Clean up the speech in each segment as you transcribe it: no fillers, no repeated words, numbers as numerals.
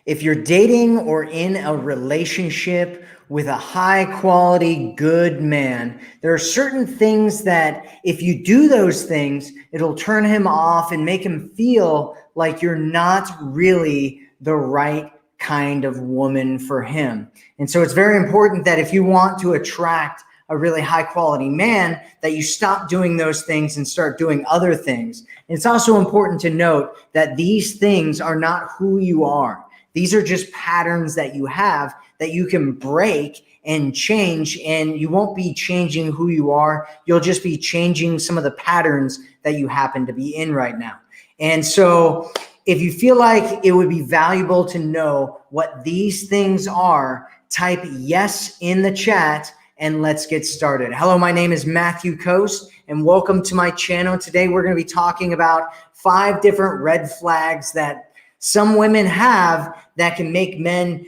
If you're dating or in a relationship with a high quality, good man, there are certain things that if you do those things, it'll turn him off and make him feel like you're not really the right kind of woman for him. And so it's very important that if you want to attract a really high quality man, that you stop doing those things and start doing other things. And it's also important to note that these things are not who you are. These are just patterns that you have that you can break and change, and you won't be changing who you are. You'll just be changing some of the patterns that you happen to be in right now. And so if you feel like it would be valuable to know what these things are, type yes in the chat and let's get started. Hello, my name is Matthew Coast and welcome to my channel. Today we're going to be talking about 5 different red flags that some women have that can make men,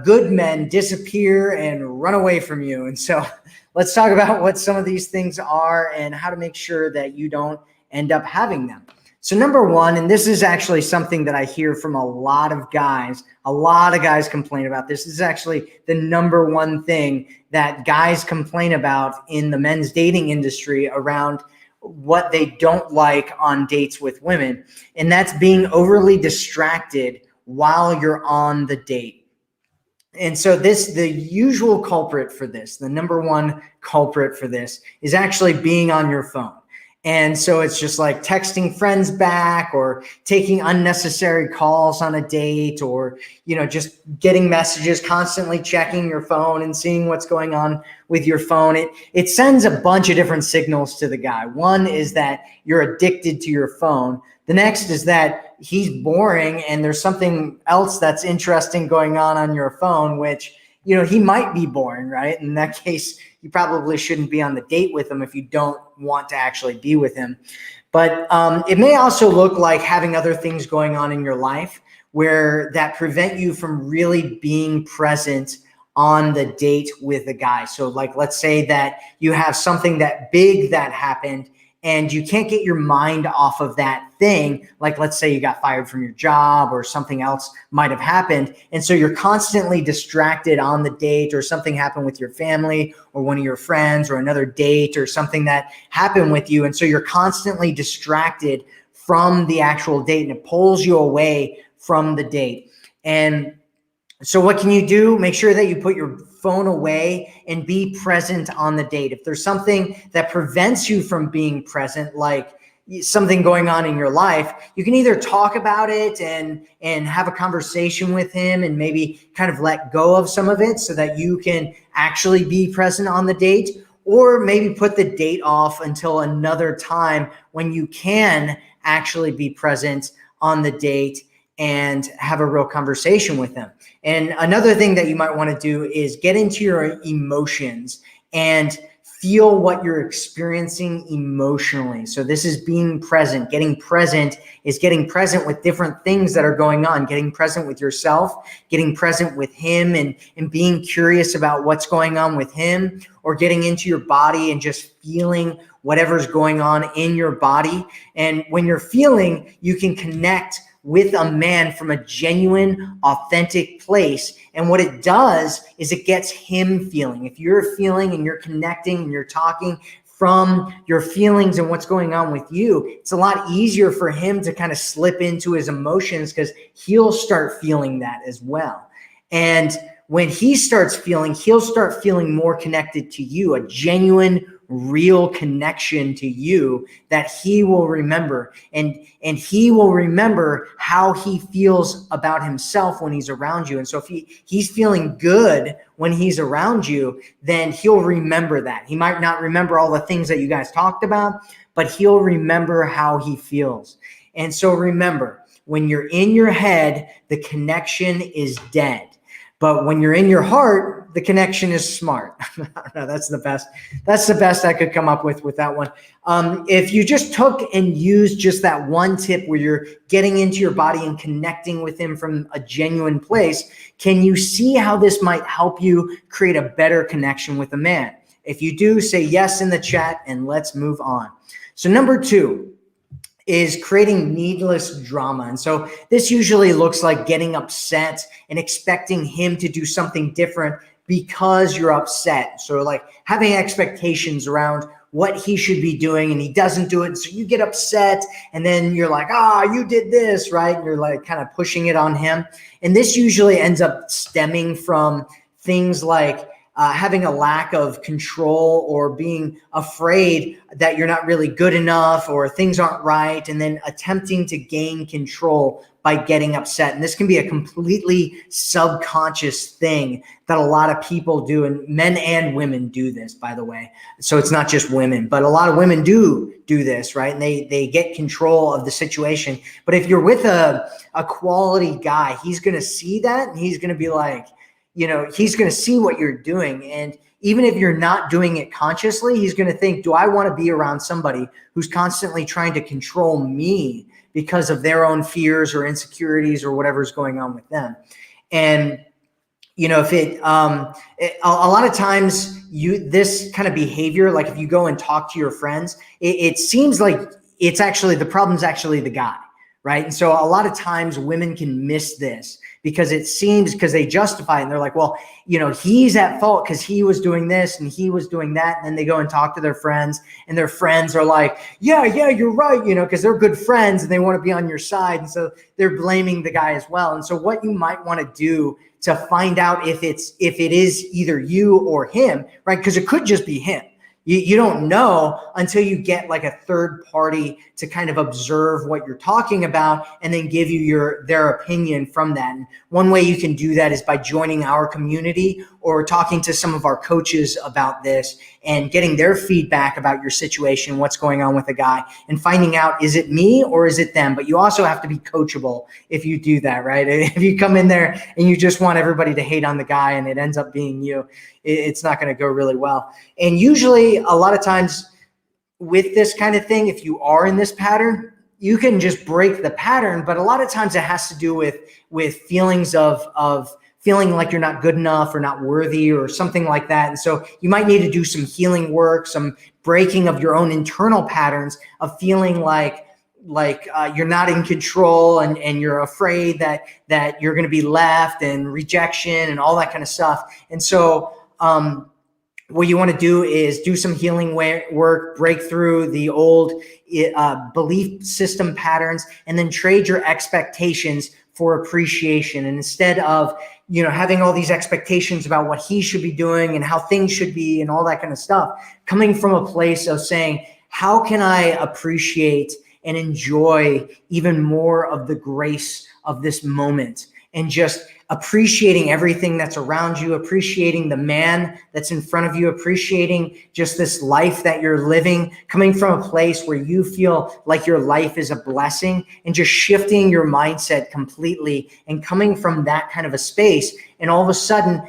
good men, disappear and run away from you. And so let's talk about what some of these things are and how to make sure that you don't end up having them. So number 1, and this is actually something that I hear from a lot of guys complain about. This is actually the number 1 thing that guys complain about in the men's dating industry around what they don't like on dates with women, and that's being overly distracted while you're on the date. And so the usual culprit for this, the number 1 culprit for this is actually being on your phone. And so it's just like texting friends back or taking unnecessary calls on a date, or, just getting messages, constantly checking your phone and seeing what's going on with your phone. It sends a bunch of different signals to the guy. One is that you're addicted to your phone. The next is that he's boring and there's something else that's interesting going on your phone, which, he might be boring, right? In that case, you probably shouldn't be on the date with him if you don't want to actually be with him. But it may also look like having other things going on in your life where that prevent you from really being present on the date with a guy. So like, let's say that you have something that big that happened and you can't get your mind off of that thing. Like, let's say you got fired from your job or something else might have happened. And so you're constantly distracted on the date, or something happened with your family or one of your friends, or another date or something that happened with you. And so you're constantly distracted from the actual date, and it pulls you away from the date. And so what can you do? Make sure that you put your phone away and be present on the date. If there's something that prevents you from being present, like something going on in your life, you can either talk about it and have a conversation with him and maybe kind of let go of some of it so that you can actually be present on the date, or maybe put the date off until another time when you can actually be present on the date and have a real conversation with them. And another thing that you might want to do is get into your emotions and feel what you're experiencing emotionally. So this is being present. Getting present is getting present with different things that are going on, getting present with yourself, getting present with him, and being curious about what's going on with him, or getting into your body and just feeling whatever's going on in your body. And when you're feeling, you can connect with a man from a genuine, authentic place. And what it does is it gets him feeling. If you're feeling and you're connecting and you're talking from your feelings and what's going on with you, it's a lot easier for him to kind of slip into his emotions, because he'll start feeling that as well. And when he starts feeling, he'll start feeling more connected to you, a genuine, real connection to you that he will remember. And he will remember how he feels about himself when he's around you. And so if he's feeling good when he's around you, then he'll remember that. He might not remember all the things that you guys talked about, but he'll remember how he feels. And so remember, when you're in your head, the connection is dead. But when you're in your heart, the connection is smart. No, that's the best. That's the best I could come up with that one. If you just took and used just that one tip where you're getting into your body and connecting with him from a genuine place, can you see how this might help you create a better connection with a man? If you do, say yes in the chat and let's move on. So number 2, is creating needless drama. And so this usually looks like getting upset and expecting him to do something different because you're upset. So like having expectations around what he should be doing and he doesn't do it. So you get upset and then you're like, you did this, right? And you're like kind of pushing it on him. And this usually ends up stemming from things like having a lack of control or being afraid that you're not really good enough or things aren't right, and then attempting to gain control by getting upset. And this can be a completely subconscious thing that a lot of people do, and men and women do this, by the way. So it's not just women, but a lot of women do this, right? And they get control of the situation. But if you're with a quality guy, he's going to see that and he's going to be like, he's going to see what you're doing. And even if you're not doing it consciously, he's going to think, do I want to be around somebody who's constantly trying to control me because of their own fears or insecurities or whatever's going on with them? And, if a lot of times this kind of behavior, like if you go and talk to your friends, it seems like it's actually, the problem's actually the guy, right? And so a lot of times women can miss this because it seems, because they justify it and they're like, well, he's at fault because he was doing this and he was doing that. And then they go and talk to their friends and their friends are like, yeah, you're right, because they're good friends and they want to be on your side. And so they're blaming the guy as well. And so what you might want to do to find out if it is either you or him, right? Because it could just be him. You don't know until you get like a third party to kind of observe what you're talking about and then give you their opinion from that. And one way you can do that is by joining our community or talking to some of our coaches about this and getting their feedback about your situation, what's going on with a guy, and finding out, is it me or is it them? But you also have to be coachable if you do that, right? If you come in there and you just want everybody to hate on the guy and it ends up being you, it's not going to go really well. And usually a lot of times with this kind of thing, if you are in this pattern, you can just break the pattern. But a lot of times it has to do with feelings of feeling like you're not good enough or not worthy or something like that. And so you might need to do some healing work, some breaking of your own internal patterns of feeling like you're not in control and you're afraid that you're going to be left and rejection and all that kind of stuff. And so what you want to do is do some healing work, break through the old belief system patterns, and then trade your expectations for appreciation. And instead of, having all these expectations about what he should be doing and how things should be and all that kind of stuff, coming from a place of saying, how can I appreciate and enjoy even more of the grace of this moment, and just appreciating everything that's around you, appreciating the man that's in front of you, appreciating just this life that you're living, coming from a place where you feel like your life is a blessing, and just shifting your mindset completely and coming from that kind of a space. And all of a sudden,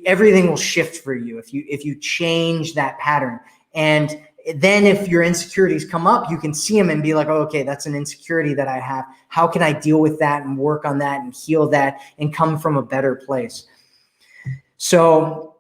everything will shift for you if you change that pattern. And then if your insecurities come up, you can see them and be like, oh, okay, that's an insecurity that I have. How can I deal with that and work on that and heal that and come from a better place? So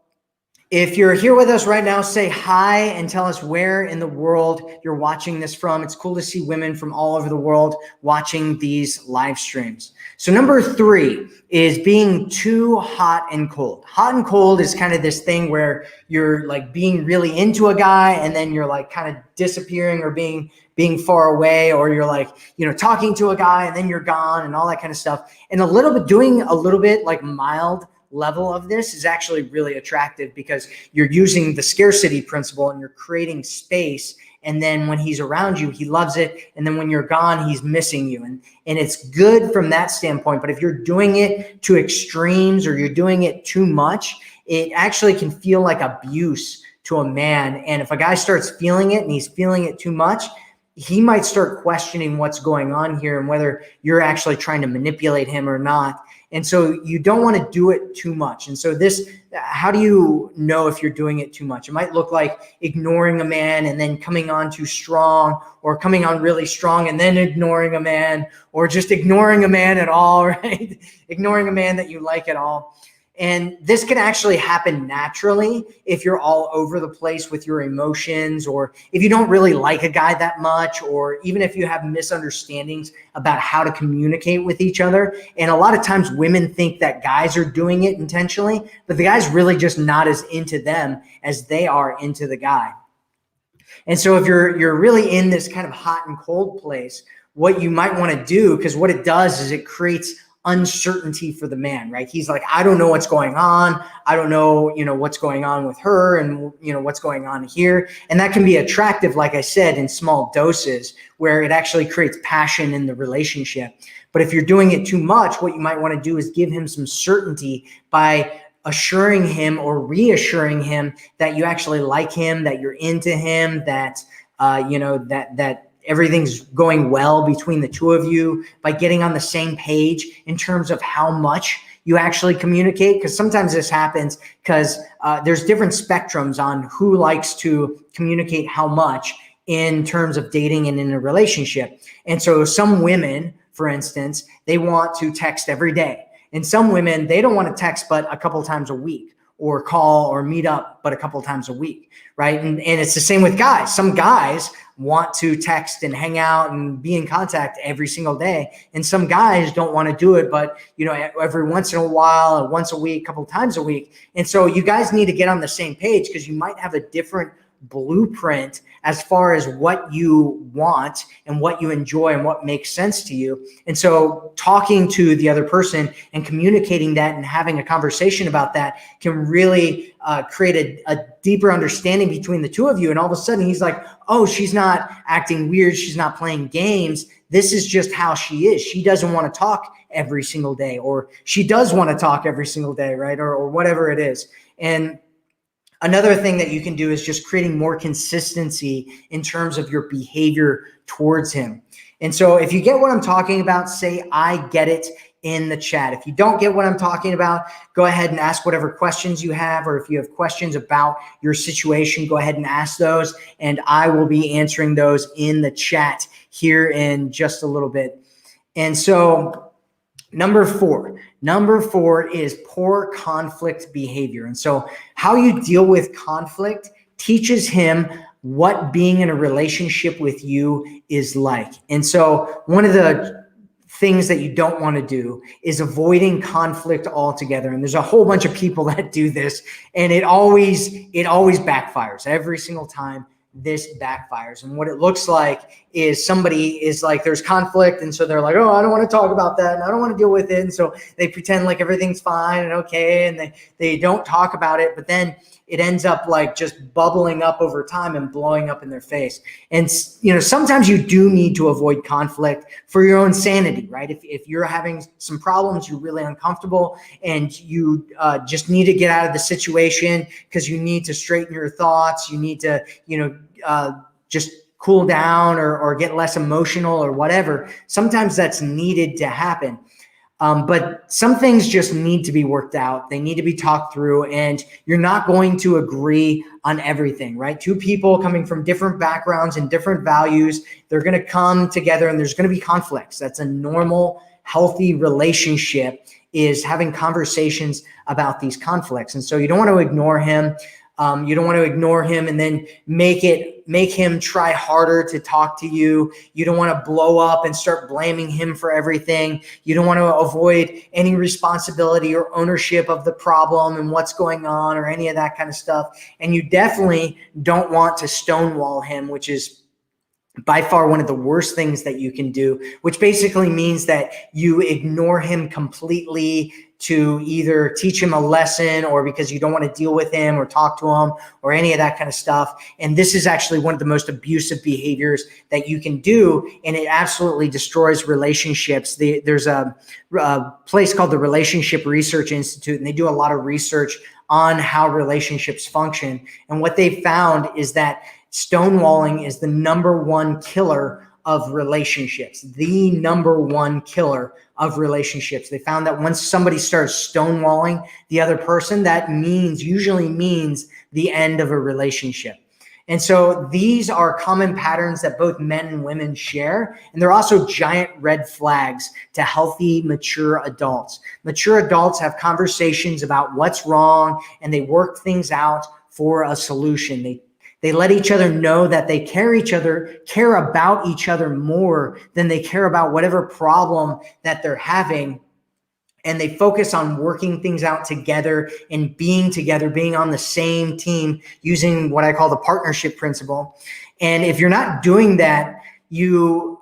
if you're here with us right now, say hi and tell us where in the world you're watching this from. It's cool to see women from all over the world watching these live streams. So number 3 is being too hot and cold. Hot and cold is kind of this thing where you're like being really into a guy and then you're like kind of disappearing or being far away, or you're like, talking to a guy and then you're gone and all that kind of stuff. And doing a little bit like mild level of this is actually really attractive because you're using the scarcity principle and you're creating space. And then when he's around you, he loves it. And then when you're gone, he's missing you. And it's good from that standpoint. But if you're doing it to extremes or you're doing it too much, it actually can feel like abuse to a man. And if a guy starts feeling it and he's feeling it too much, he might start questioning what's going on here and whether you're actually trying to manipulate him or not. And so you don't want to do it too much. And so how do you know if you're doing it too much? It might look like ignoring a man and then coming on too strong, or coming on really strong and then ignoring a man, or just ignoring a man at all, right? Ignoring a man that you like at all. And this can actually happen naturally if you're all over the place with your emotions, or if you don't really like a guy that much, or even if you have misunderstandings about how to communicate with each other. And a lot of times women think that guys are doing it intentionally, but the guy's really just not as into them as they are into the guy. And so if you're really in this kind of hot and cold place, what you might want to do, because what it does is it creates uncertainty for the man, right? He's like, I don't know what's going on. I don't know, what's going on with her, and, what's going on here. And that can be attractive, like I said, in small doses, where it actually creates passion in the relationship. But if you're doing it too much, what you might want to do is give him some certainty by assuring him or reassuring him that you actually like him, that you're into him, that, that everything's going well between the two of you, by getting on the same page in terms of how much you actually communicate. Because sometimes this happens because there's different spectrums on who likes to communicate how much in terms of dating and in a relationship. And so some women, for instance, they want to text every day. And some women, they don't want to text but a couple times a week, or call or meet up but a couple times a week, right? And it's the same with guys. Some guys want to text and hang out and be in contact every single day. And some guys don't want to do it, but every once in a while, once a week, a couple times a week. And so you guys need to get on the same page, because you might have a different blueprint as far as what you want and what you enjoy and what makes sense to you. And so talking to the other person and communicating that and having a conversation about that can really create a deeper understanding between the two of you. And all of a sudden he's like, oh, she's not acting weird. She's not playing games. This is just how she is. She doesn't want to talk every single day, or she does want to talk every single day, right? Or whatever it is. And another thing that you can do is just creating more consistency in terms of your behavior towards him. And so if you get what I'm talking about, say, I get it in the chat. If you don't get what I'm talking about, go ahead and ask whatever questions you have, or if you have questions about your situation, go ahead and ask those, and I will be answering those in the chat here in just a little bit. And so Number four is poor conflict behavior. And so how you deal with conflict teaches him what being in a relationship with you is like. And so one of the things that you don't want to do is avoiding conflict altogether. And there's a whole bunch of people that do this, and it always backfires every single time. This backfires. And what it looks like is somebody is like, there's conflict, and so they're like, oh, I don't want to talk about that, and I don't want to deal with it. And so they pretend like everything's fine and okay, and they don't talk about it, but then it ends up like just bubbling up over time and blowing up in their face. And sometimes you do need to avoid conflict for your own sanity, right? If you're having some problems, you're really uncomfortable, and you just need to get out of the situation because you need to straighten your thoughts, you need to just cool down or get less emotional or whatever. Sometimes that's needed to happen. But some things just need to be worked out. They need to be talked through, and you're not going to agree on everything, right? Two people coming from different backgrounds and different values, they're going to come together, and there's going to be conflicts. That's a normal, healthy relationship, is having conversations about these conflicts. And so you don't want to ignore him. You don't want to ignore him and then make him try harder to talk to you. You don't want to blow up and start blaming him for everything. You don't want to avoid any responsibility or ownership of the problem and what's going on or any of that kind of stuff. And you definitely don't want to stonewall him, which is by far one of the worst things that you can do, which basically means that you ignore him completely to either teach him a lesson or because you don't want to deal with him or talk to him or any of that kind of stuff. And this is actually one of the most abusive behaviors that you can do, and it absolutely destroys relationships. There's a place called the Relationship Research Institute, and they do a lot of research on how relationships function. And what they found is that stonewalling is the number one killer of relationships, the number one killer of relationships. They found that once somebody starts stonewalling the other person, that usually means the end of a relationship. And so these are common patterns that both men and women share. And they're also giant red flags to healthy, mature adults. Mature adults have conversations about what's wrong and they work things out for a solution. They let each other know that they care about each other more than they care about whatever problem that they're having. And they focus on working things out together and being together, being on the same team, using what I call the partnership principle. And if you're not doing that, you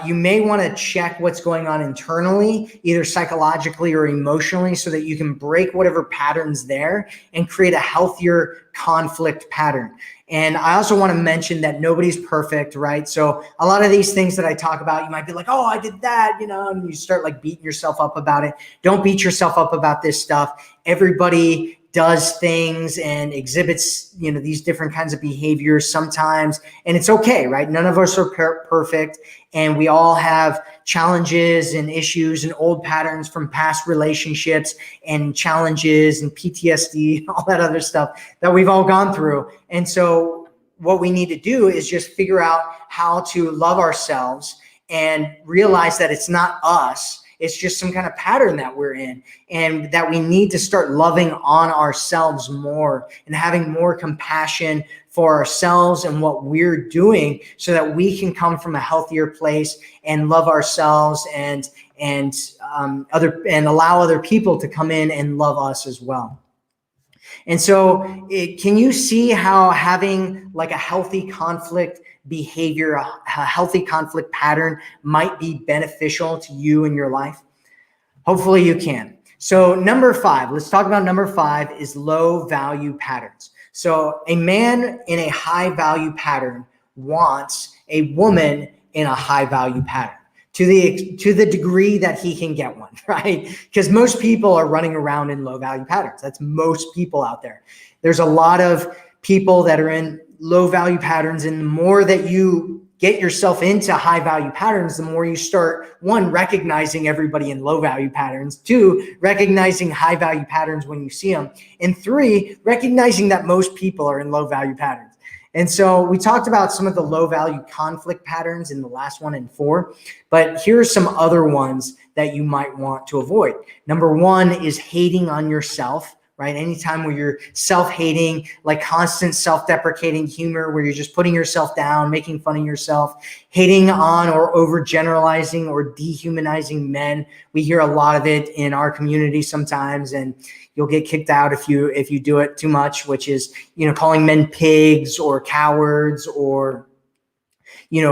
may want to check what's going on internally, either psychologically or emotionally, so that you can break whatever patterns there and create a healthier conflict pattern. And I also want to mention that nobody's perfect, right? So a lot of these things that I talk about, you might be like, oh, I did that, and you start like beating yourself up about it. Don't beat yourself up about this stuff. Everybody does things and exhibits, these different kinds of behaviors sometimes, and it's okay, right? None of us are perfect, and we all have challenges and issues and old patterns from past relationships and challenges and PTSD and all that other stuff that we've all gone through. And so what we need to do is just figure out how to love ourselves and realize that it's not us. It's just some kind of pattern that we're in, and that we need to start loving on ourselves more and having more compassion for ourselves and what we're doing, so that we can come from a healthier place and love ourselves and allow other people to come in and love us as well. And so can you see how having like a healthy conflict behavior, a healthy conflict pattern might be beneficial to you in your life? Hopefully you can. So number 5, let's talk about number 5 is low value patterns. So a man in a high value pattern wants a woman in a high value pattern to the degree that he can get one, right? Because most people are running around in low value patterns. That's most people out there. There's a lot of people that are in low value patterns, and the more that you get yourself into high value patterns, the more you start, 1, recognizing everybody in low value patterns, 2, recognizing high value patterns when you see them, and 3, recognizing that most people are in low value patterns. And so we talked about some of the low value conflict patterns in the last 1 and 4, but here are some other ones that you might want to avoid. Number 1 is hating on yourself, right? Anytime where you're self-hating, like constant self-deprecating humor, where you're just putting yourself down, making fun of yourself, hating on or overgeneralizing or dehumanizing men. We hear a lot of it in our community sometimes, and you'll get kicked out if you do it too much, which is, calling men pigs or cowards, or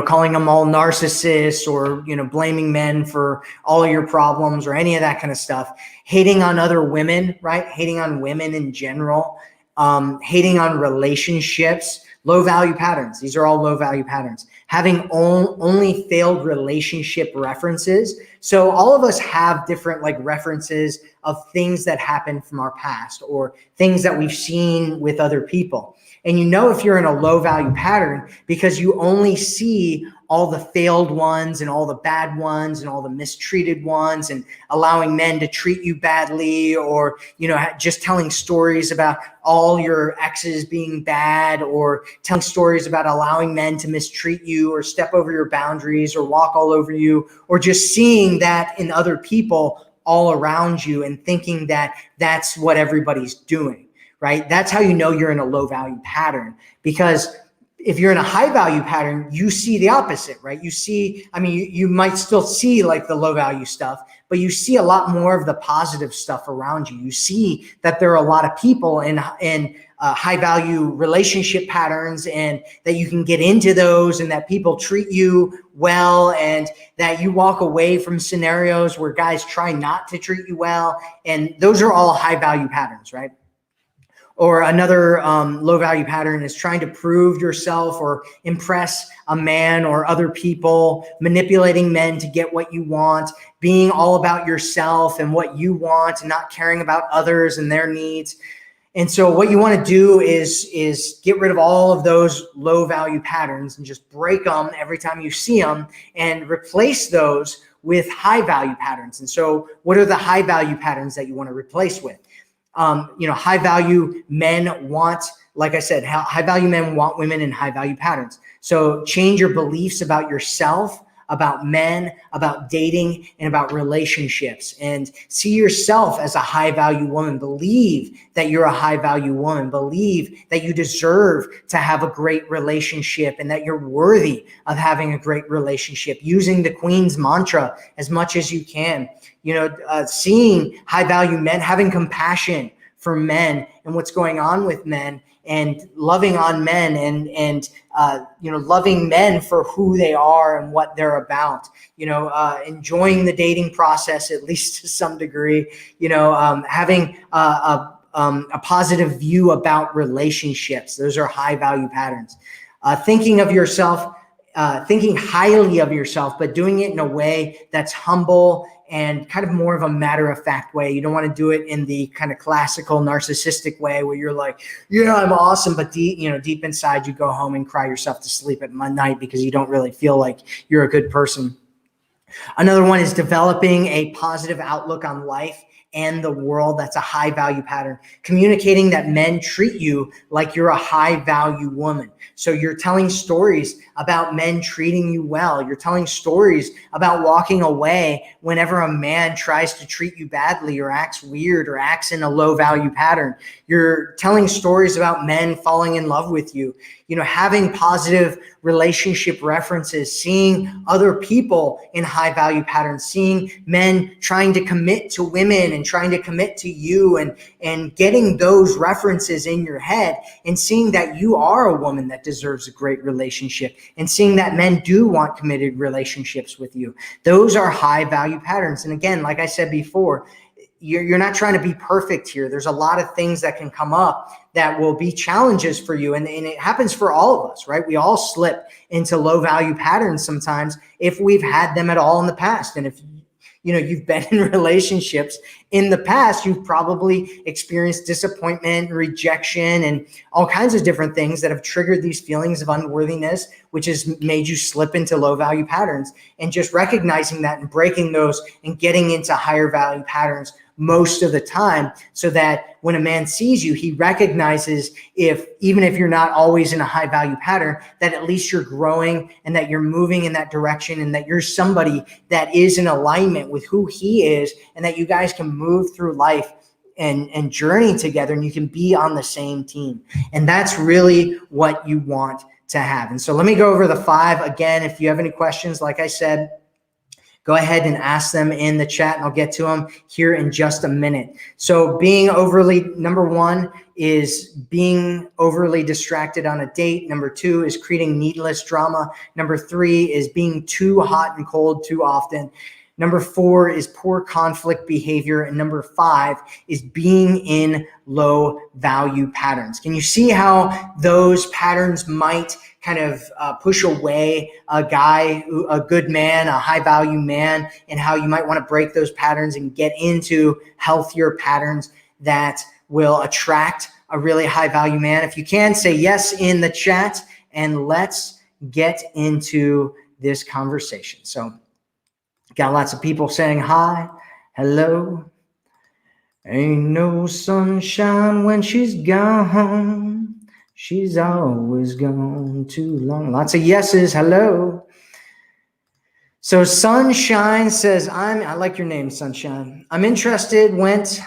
calling them all narcissists, or, blaming men for all of your problems or any of that kind of stuff. Hating on other women, right? Hating on women in general, hating on relationships, low value patterns. These are all low value patterns. Having only failed relationship references. So all of us have different references of things that happened from our past or things that we've seen with other people. And if you're in a low value pattern because you only see all the failed ones and all the bad ones and all the mistreated ones, and allowing men to treat you badly, or, just telling stories about all your exes being bad, or telling stories about allowing men to mistreat you or step over your boundaries or walk all over you, or just seeing that in other people all around you and thinking that that's what everybody's doing. Right? That's how you're in a low value pattern. Because if you're in a high value pattern, you see the opposite, right? You might still see the low value stuff, but you see a lot more of the positive stuff around you. You see that there are a lot of people in high value relationship patterns, and that you can get into those, and that people treat you well, and that you walk away from scenarios where guys try not to treat you well. And those are all high value patterns, right? Or another low value pattern is trying to prove yourself or impress a man or other people, manipulating men to get what you want, being all about yourself and what you want, and not caring about others and their needs. And so what you want to do is get rid of all of those low value patterns and just break them every time you see them, and replace those with high value patterns. And so what are the high value patterns that you want to replace with? high value men want, like I said, high value men want women in high value patterns. So change your beliefs about yourself, about men, about dating, and about relationships, and see yourself as a high value woman. Believe that you're a high value woman. Believe that you deserve to have a great relationship and that you're worthy of having a great relationship, using the Queen's mantra as much as you can. Seeing high value men, having compassion for men and what's going on with men, and loving on men, and loving men for who they are and what they're about, enjoying the dating process, at least to some degree, having a positive view about relationships. Those are high value patterns. Thinking highly of yourself, but doing it in a way that's humble and kind of more of a matter-of-fact way. You don't want to do it in the kind of classical narcissistic way where you're like, yeah, I'm awesome, but deep inside you go home and cry yourself to sleep at night because you don't really feel like you're a good person. Another one is developing a positive outlook on life and the world. That's a high value pattern. Communicating that men treat you like you're a high value woman. So you're telling stories about men treating you well. You're telling stories about walking away whenever a man tries to treat you badly or acts weird or acts in a low value pattern. You're telling stories about men falling in love with you, having positive relationship references, seeing other people in high value patterns, seeing men trying to commit to women and trying to commit to you, and getting those references in your head, and seeing that you are a woman that deserves a great relationship, and seeing that men do want committed relationships with you. Those are high value patterns. And again, like I said before, you're not trying to be perfect here. There's a lot of things that can come up that will be challenges for you. And it happens for all of us, right? We all slip into low value patterns sometimes if we've had them at all in the past. And if you've been in relationships in the past, you've probably experienced disappointment, rejection, and all kinds of different things that have triggered these feelings of unworthiness, which has made you slip into low value patterns. And just recognizing that and breaking those and getting into higher value patterns most of the time, so that when a man sees you, he recognizes, even if you're not always in a high value pattern, that at least you're growing and that you're moving in that direction, and that you're somebody that is in alignment with who he is, and that you guys can move through life and journey together, and you can be on the same team. And that's really what you want to have. And so let me go over the 5 again. If you have any questions, like I said, go ahead and ask them in the chat, and I'll get to them here in just a minute. So number 1 is being overly distracted on a date. Number 2 is creating needless drama. Number 3 is being too hot and cold too often. Number 4 is poor conflict behavior. And number 5 is being in low value patterns. Can you see how those patterns might kind of push away a guy, a good man, a high value man, and how you might want to break those patterns and get into healthier patterns that will attract a really high value man? If you can, say yes in the chat, and let's get into this conversation. So got lots of people saying hi, hello. Ain't no sunshine when she's gone. She's always gone too long. Lots of yeses. Hello. So Sunshine says, I like your name, Sunshine. I'm interested. Went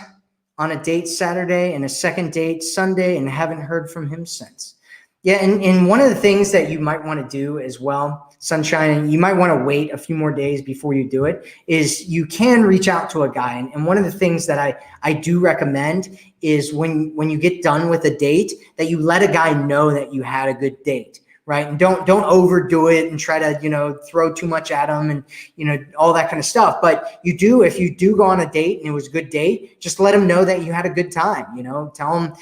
on a date Saturday and a second date Sunday and haven't heard from him since. Yeah, and one of the things that you might want to do as well, Sunshine, and you might want to wait a few more days before you do it, is you can reach out to a guy. And one of the things that I do recommend is when you get done with a date, that you let a guy know that you had a good date, right? And don't overdo it and try to, throw too much at him and, all that kind of stuff. But if you do go on a date and it was a good date, just let him know that you had a good time, tell him,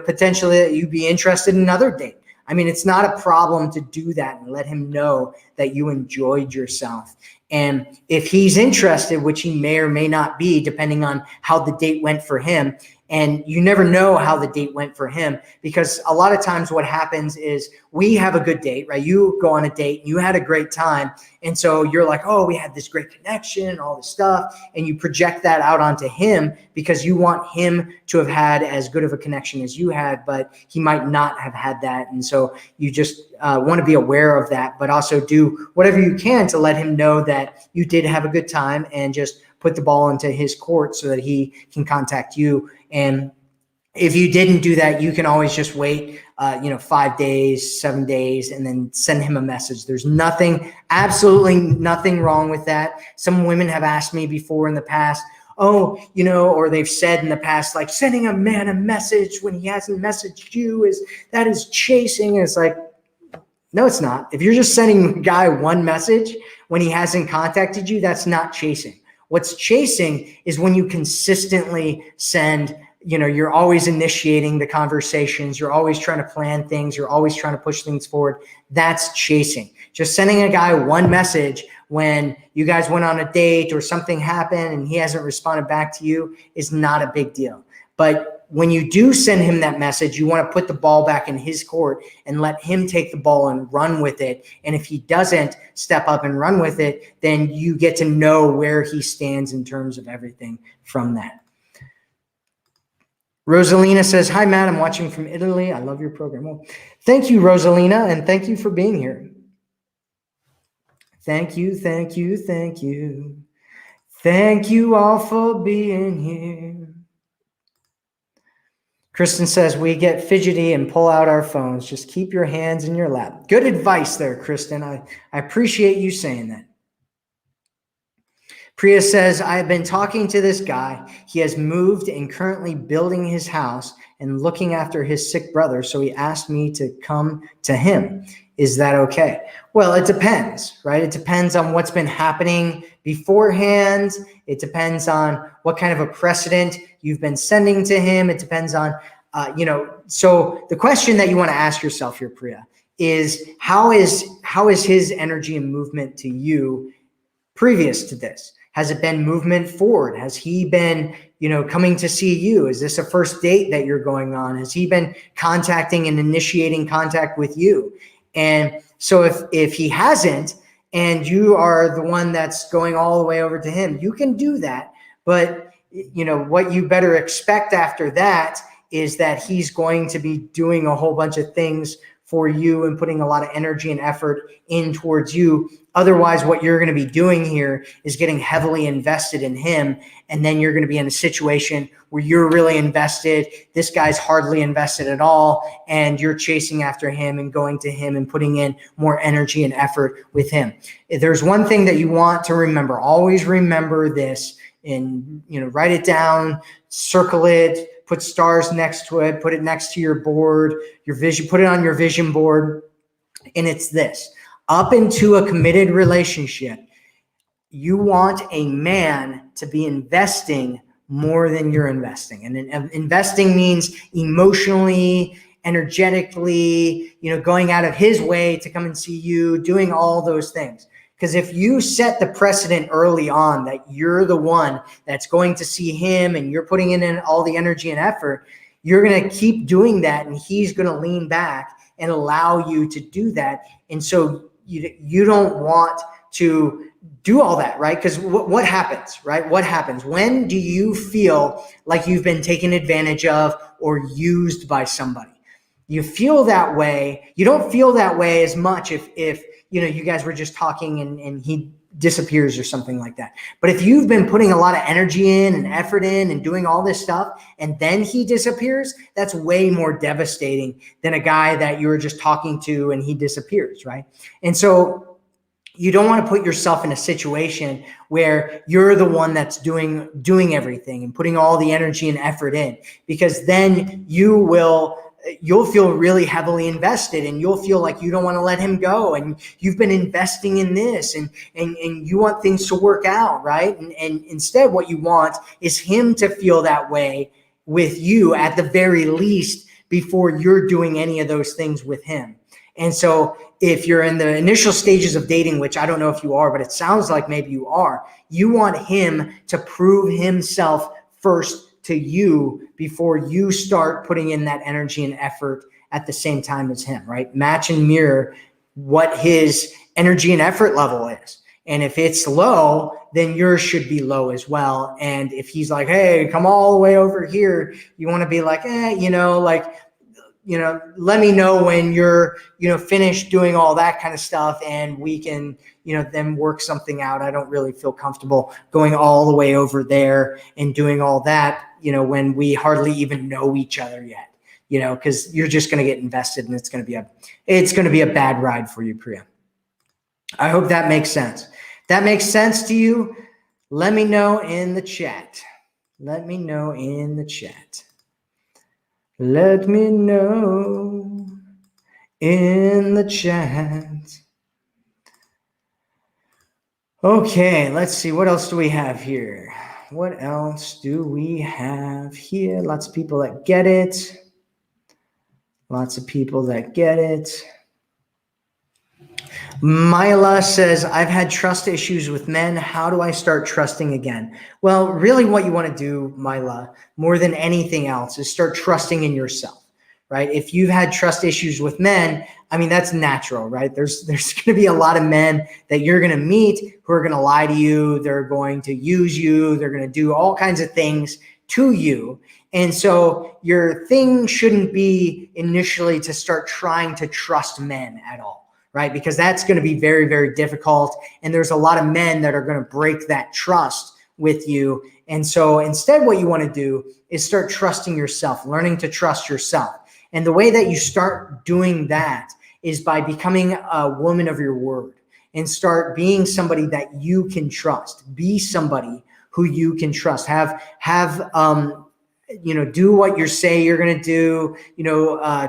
potentially that you'd be interested in another date. I mean, it's not a problem to do that and let him know that you enjoyed yourself. And if he's interested, which he may or may not be, depending on how the date went for him, And you never know how the date went for him, because a lot of times what happens is we have a good date, right? You go on a date and you had a great time. And so you're like, oh, we had this great connection and all this stuff. And you project that out onto him because you want him to have had as good of a connection as you had, but he might not have had that. And so you just want to be aware of that, but also do whatever you can to let him know that you did have a good time, and just put the ball into his court so that he can contact you. And if you didn't do that, you can always just wait, 5 days, 7 days, and then send him a message. There's absolutely nothing wrong with that. Some women have asked me before in the past, or they've said in the past, like, sending a man a message when he hasn't messaged you that is chasing. And it's like, no, it's not. If you're just sending a guy one message when he hasn't contacted you, that's not chasing. What's chasing is when you consistently send, you're always initiating the conversations. You're always trying to plan things. You're always trying to push things forward. That's chasing. Just sending a guy one message when you guys went on a date or something happened and he hasn't responded back to you is not a big deal. But when you do send him that message, you want to put the ball back in his court and let him take the ball and run with it. And if he doesn't step up and run with it, then you get to know where he stands in terms of everything from that. Rosalina says, hi, Matt. I'm watching from Italy. I love your program. Well, thank you, Rosalina, and thank you for being here. Thank you, thank you, thank you. Thank you all for being here. Kristen says, we get fidgety and pull out our phones. Just keep your hands in your lap. Good advice there, Kristen. I appreciate you saying that. Priya says, I have been talking to this guy. He has moved and currently building his house and looking after his sick brother. So he asked me to come to him. Is that okay? Well, it depends, right? It depends on what's been happening beforehand. It depends on what kind of a precedent you've been sending to him. It depends on, so the question that you want to ask yourself here, Priya, is how is his energy and movement to you previous to this? Has it been movement forward? Has he been, coming to see you? Is this a first date that you're going on? Has he been contacting and initiating contact with you? And so if he hasn't, and you are the one that's going all the way over to him, you can do that. But what you better expect after that is that he's going to be doing a whole bunch of things for you and putting a lot of energy and effort in towards you. Otherwise, what you're going to be doing here is getting heavily invested in him. And then you're going to be in a situation where you're really invested. This guy's hardly invested at all. And you're chasing after him and going to him and putting in more energy and effort with him. If there's one thing that you want to remember, always remember this, and write it down, circle it, put stars next to it, put it next to your board, your vision, put it on your vision board. And it's this: up into a committed relationship, you want a man to be investing more than you're investing. And investing means emotionally, energetically, going out of his way to come and see you, doing all those things. Because if you set the precedent early on that you're the one that's going to see him and you're putting in all the energy and effort, you're going to keep doing that, and he's going to lean back and allow you to do that. And so you don't want to do all that, right? Because what happens, right? What happens? When do you feel like you've been taken advantage of or used by somebody? You feel that way. You don't feel that way as much if you guys were just talking and he disappears or something like that. But if you've been putting a lot of energy in and effort in and doing all this stuff and then he disappears, that's way more devastating than a guy that you were just talking to and he disappears, right? And so you don't want to put yourself in a situation where you're the one that's doing everything and putting all the energy and effort in, because then you'll feel really heavily invested and you'll feel like you don't want to let him go, and you've been investing in this and you want things to work out, right? And instead what you want is him to feel that way with you at the very least before you're doing any of those things with him. And so if you're in the initial stages of dating, which I don't know if you are, but it sounds like maybe you are, you want him to prove himself first to you before you start putting in that energy and effort at the same time as him, right? Match and mirror what his energy and effort level is. And if it's low, then yours should be low as well. And if he's like, hey, come all the way over here, you want to be like, let me know when you're, finished doing all that kind of stuff, and we can, then work something out. I don't really feel comfortable going all the way over there and doing all that, when we hardly even know each other yet, because you're just going to get invested, and it's going to be a bad ride for you, Priya. I hope that makes sense. If that makes sense to you, let me know in the chat. Let me know in the chat. Let me know in the chat. Okay, let's see. What else do we have here? What else do we have here? Lots of people that get it. Lots of people that get it. Myla says, I've had trust issues with men. How do I start trusting again? Well, really what you want to do, Myla, more than anything else, is start trusting in yourself, right? If you've had trust issues with men, that's natural, right? There's going to be a lot of men that you're going to meet who are going to lie to you. They're going to use you. They're going to do all kinds of things to you. And so your thing shouldn't be initially to start trying to trust men at all. Right? Because that's going to be very, very difficult. And there's a lot of men that are going to break that trust with you. And so instead, what you want to do is start trusting yourself, learning to trust yourself. And the way that you start doing that is by becoming a woman of your word and start being somebody that you can trust. Be somebody who you can trust. Do what you say you're going to do,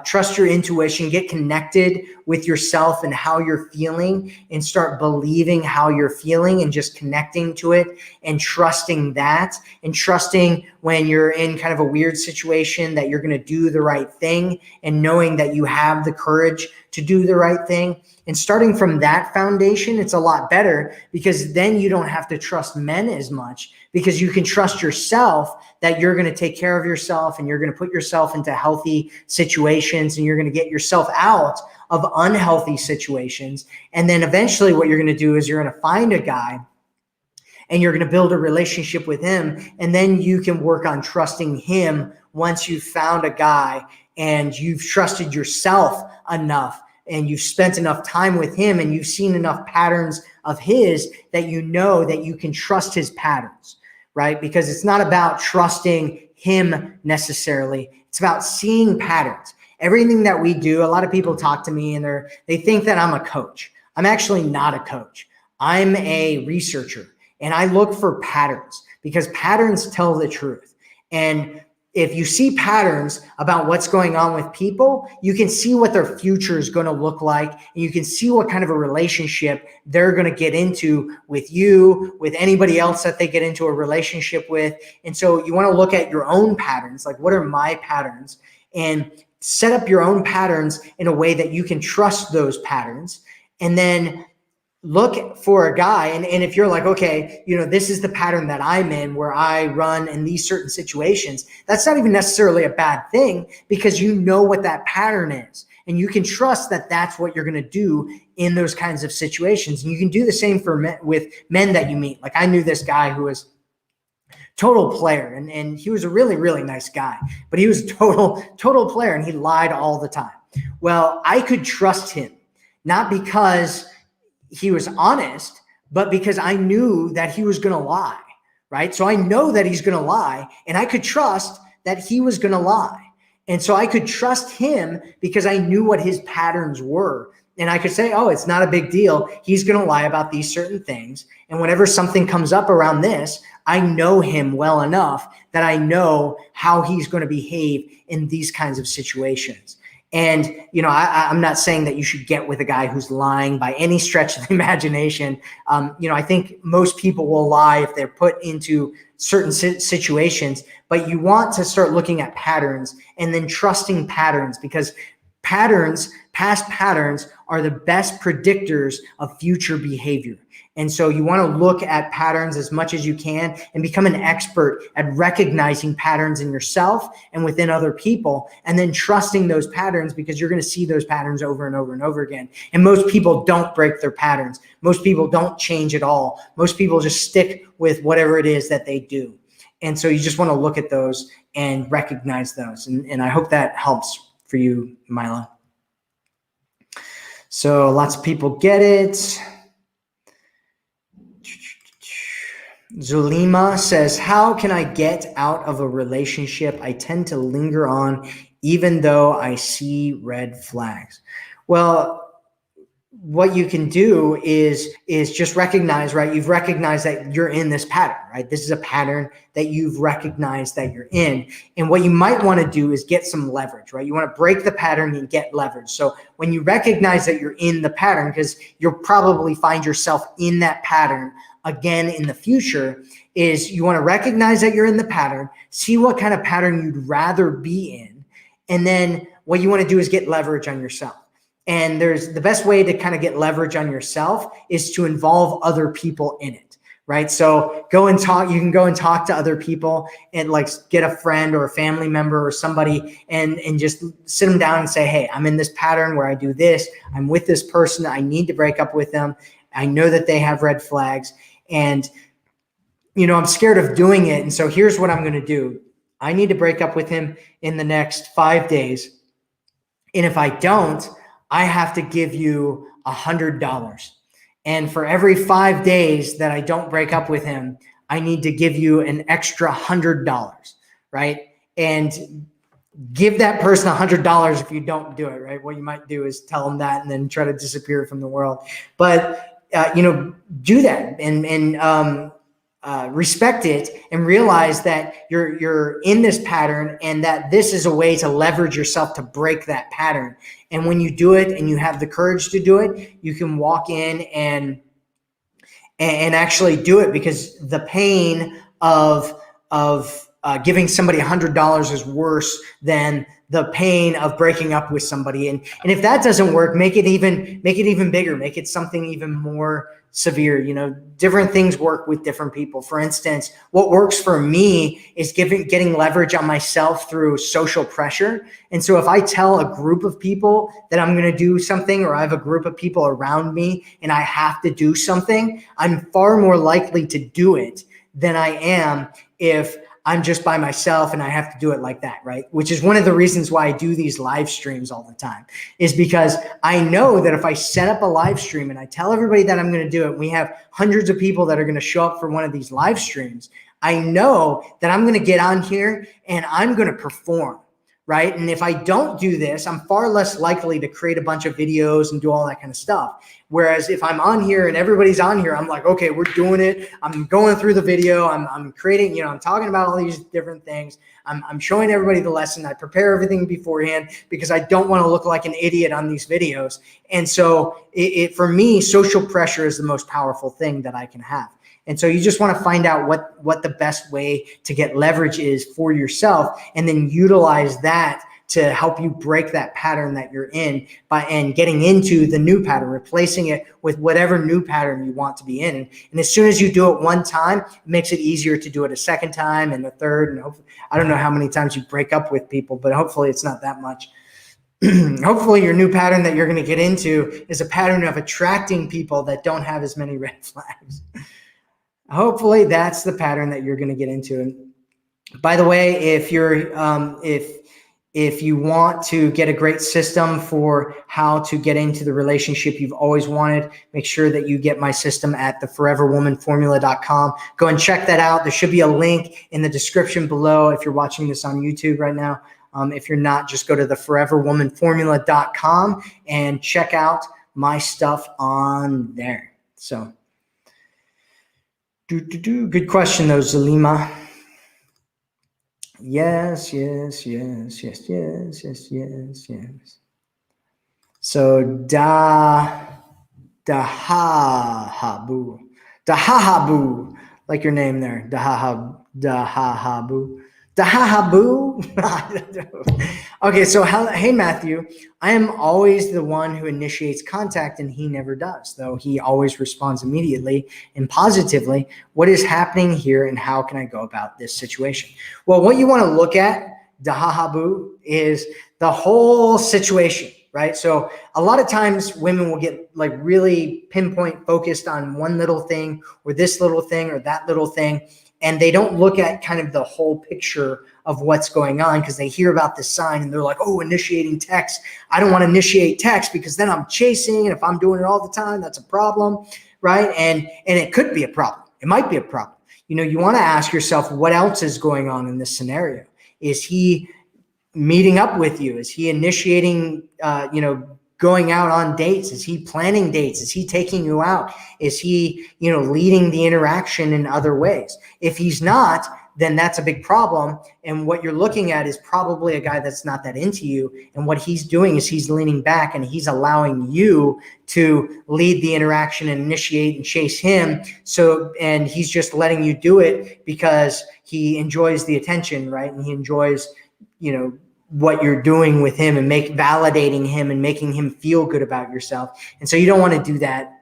trust your intuition, get connected with yourself and how you're feeling, and start believing how you're feeling and just connecting to it and trusting that, and trusting when you're in kind of a weird situation that you're going to do the right thing, and knowing that you have the courage to do the right thing. And starting from that foundation, it's a lot better, because then you don't have to trust men as much, because you can trust yourself that you're going to take care of yourself, and you're going to put yourself into healthy situations, and you're going to get yourself out of unhealthy situations. And then eventually what you're going to do is you're going to find a guy, and you're going to build a relationship with him. And then you can work on trusting him once you've found a guy and you've trusted yourself enough, and you've spent enough time with him, and you've seen enough patterns of his that you know that you can trust his patterns, right? Because it's not about trusting him necessarily. It's about seeing patterns. Everything that we do, a lot of people talk to me and they think that I'm a coach. I'm actually not a coach. I'm a researcher, and I look for patterns, because patterns tell the truth. And if you see patterns about what's going on with people, you can see what their future is going to look like, and you can see what kind of a relationship they're going to get into with you, with anybody else that they get into a relationship with. And so you want to look at your own patterns, like, what are my patterns, and set up your own patterns in a way that you can trust those patterns. And then look for a guy. And if you're like, okay, this is the pattern that I'm in, where I run in these certain situations, that's not even necessarily a bad thing, because you know what that pattern is. And you can trust that that's what you're going to do in those kinds of situations. And you can do the same with men that you meet. Like, I knew this guy who was total player, and he was a really, really nice guy, but he was total player, and he lied all the time. Well, I could trust him, not because he was honest, but because I knew that he was going to lie, right? So I know that he's going to lie, and I could trust that he was going to lie. And so I could trust him because I knew what his patterns were. And I could say, oh, it's not a big deal. He's going to lie about these certain things. And whenever something comes up around this, I know him well enough that I know how he's going to behave in these kinds of situations. And, I'm not saying that you should get with a guy who's lying by any stretch of the imagination. I think most people will lie if they're put into certain situations, but you want to start looking at patterns and then trusting patterns, because past patterns are the best predictors of future behavior. And so you want to look at patterns as much as you can and become an expert at recognizing patterns in yourself and within other people, and then trusting those patterns, because you're going to see those patterns over and over and over again. And most people don't break their patterns. Most people don't change at all. Most people just stick with whatever it is that they do. And so you just want to look at those and recognize those. And I hope that helps for you, Milo. So lots of people get it. Zulima says, how can I get out of a relationship I tend to linger on even though I see red flags? Well, what you can do is just recognize, right? You've recognized that you're in this pattern, right? This is a pattern that you've recognized that you're in. And what you might want to do is get some leverage, right? You want to break the pattern and get leverage. So when you recognize that you're in the pattern, because you'll probably find yourself in that pattern again in the future, is you want to recognize that you're in the pattern, see what kind of pattern you'd rather be in. And then what you want to do is get leverage on yourself. And there's the best way to kind of get leverage on yourself is to involve other people in it, right? So go and talk. You can go and talk to other people and like get a friend or a family member or somebody and just sit them down and say, hey, I'm in this pattern where I do this. I'm with this person. I need to break up with them. I know that they have red flags and, I'm scared of doing it. And so here's what I'm going to do. I need to break up with him in the next 5 days. And if I don't, I have to give you $100. And for every 5 days that I don't break up with him, I need to give you an extra $100, right? And give that person $100 if you don't do it, right? What you might do is tell them that and then try to disappear from the world. But, do that and respect it and realize that you're in this pattern and that this is a way to leverage yourself to break that pattern. And when you do it and you have the courage to do it, you can walk in and actually do it, because the pain of giving somebody $100 is worse than the pain of breaking up with somebody. And if that doesn't work, make it even bigger, make it something even more severe. Different things work with different people. For instance, what works for me is getting leverage on myself through social pressure. And so if I tell a group of people that I'm going to do something, or I have a group of people around me and I have to do something, I'm far more likely to do it than I am if I'm just by myself and I have to do it like that, right? Which is one of the reasons why I do these live streams all the time, is because I know that if I set up a live stream and I tell everybody that I'm going to do it, we have hundreds of people that are going to show up for one of these live streams. I know that I'm going to get on here and I'm going to perform, right? And if I don't do this, I'm far less likely to create a bunch of videos and do all that kind of stuff. Whereas if I'm on here and everybody's on here, I'm like, okay, we're doing it. I'm going through the video. I'm creating, I'm talking about all these different things. I'm showing everybody the lesson. I prepare everything beforehand because I don't want to look like an idiot on these videos. And so for me, social pressure is the most powerful thing that I can have. And so you just want to find out what the best way to get leverage is for yourself, and then utilize that to help you break that pattern that you're in and getting into the new pattern, replacing it with whatever new pattern you want to be in. And as soon as you do it one time, it makes it easier to do it a second time and the third. And hopefully, I don't know how many times you break up with people, but hopefully it's not that much. Hopefully your new pattern that you're going to get into is a pattern of attracting people that don't have as many red flags. Hopefully that's the pattern that you're going to get into. And by the way, if you're if you want to get a great system for how to get into the relationship you've always wanted, make sure that you get my system at theforeverwomanformula.com. Go and check that out. There should be a link in the description below if you're watching this on YouTube right now. If you're not, just go to theforeverwomanformula.com and check out my stuff on there. So, good question though, Zalima. Yes. So Dahahabu, like your name there, Dahahabu. Dahahaboo. Okay, so hey, Matthew, I am always the one who initiates contact and he never does, though he always responds immediately and positively. What is happening here and how can I go about this situation? Well, what you want to look at, Dahahaboo, is the whole situation, right? So a lot of times women will get like really pinpoint focused on one little thing or this little thing or that little thing. And they don't look at kind of the whole picture of what's going on because they hear about this sign and they're like, oh, initiating text. I don't want to initiate text because then I'm chasing. And if I'm doing it all the time, that's a problem, right? And it could be a problem. It might be a problem. You want to ask yourself, what else is going on in this scenario? Is he meeting up with you? Is he initiating, going out on dates? Is he planning dates? Is he taking you out? Is he, leading the interaction in other ways? If he's not, then that's a big problem. And what you're looking at is probably a guy that's not that into you. And what he's doing is he's leaning back and he's allowing you to lead the interaction and initiate and chase him. And he's just letting you do it because he enjoys the attention, right? And he enjoys, what you're doing with him and validating him and making him feel good about yourself. And so you don't want to do that.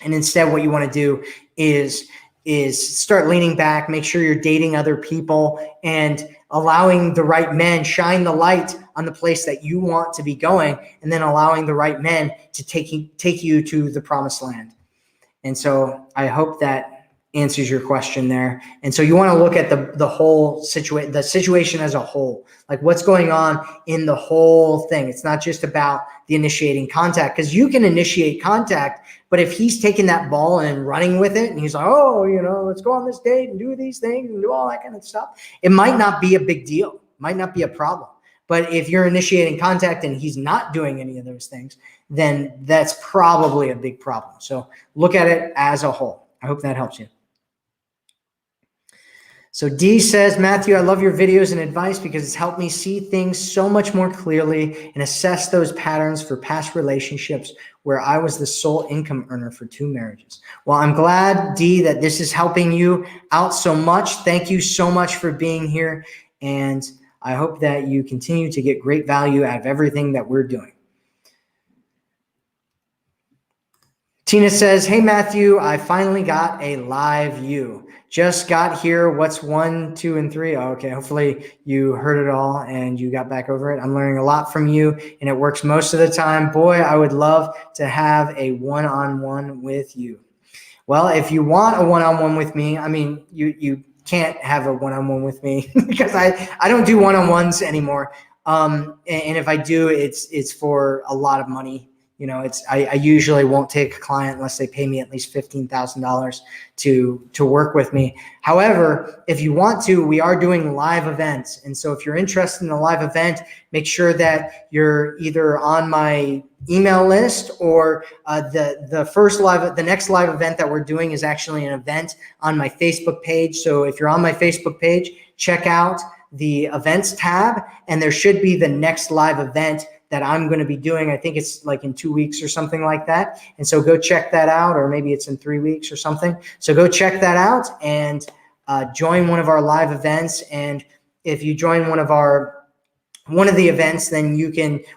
And instead what you want to do is start leaning back, make sure you're dating other people and allowing the right men, shine the light on the place that you want to be going, and then allowing the right men to take you to the promised land. And so I hope that answers your question there. And so you want to look at the whole situation, the situation as a whole, like what's going on in the whole thing. It's not just about the initiating contact, because you can initiate contact, but if he's taking that ball and running with it and he's like, oh, let's go on this date and do these things and do all that kind of stuff, it might not be a big deal, might not be a problem. But if you're initiating contact and he's not doing any of those things, then that's probably a big problem. So look at it as a whole. I hope that helps you. So D says, Matthew, I love your videos and advice because it's helped me see things so much more clearly and assess those patterns for past relationships where I was the sole income earner for 2 marriages. Well, I'm glad, D, that this is helping you out so much. Thank you so much for being here. And I hope that you continue to get great value out of everything that we're doing. Tina says, hey, Matthew, I finally got a live view. Just got here. What's 1, 2, and 3? Oh, okay. Hopefully you heard it all and you got back over it. I'm learning a lot from you and it works most of the time. Boy, I would love to have a one-on-one with you. Well, if you want a one-on-one with me, I mean, you can't have a one-on-one with me because I don't do one-on-ones anymore. And if I do, it's for a lot of money. I usually won't take a client unless they pay me at least $15,000 to work with me. However, if you want to, we are doing live events. And so if you're interested in a live event, make sure that you're either on my email list or the next live event that we're doing is actually an event on my Facebook page. So if you're on my Facebook page, check out the events tab and there should be the next live event that I'm going to be doing. I think it's like in 2 weeks or something like that. And so go check that out, or maybe it's in 3 weeks or something. So go check that out and join one of our live events. And if you join one of the events, then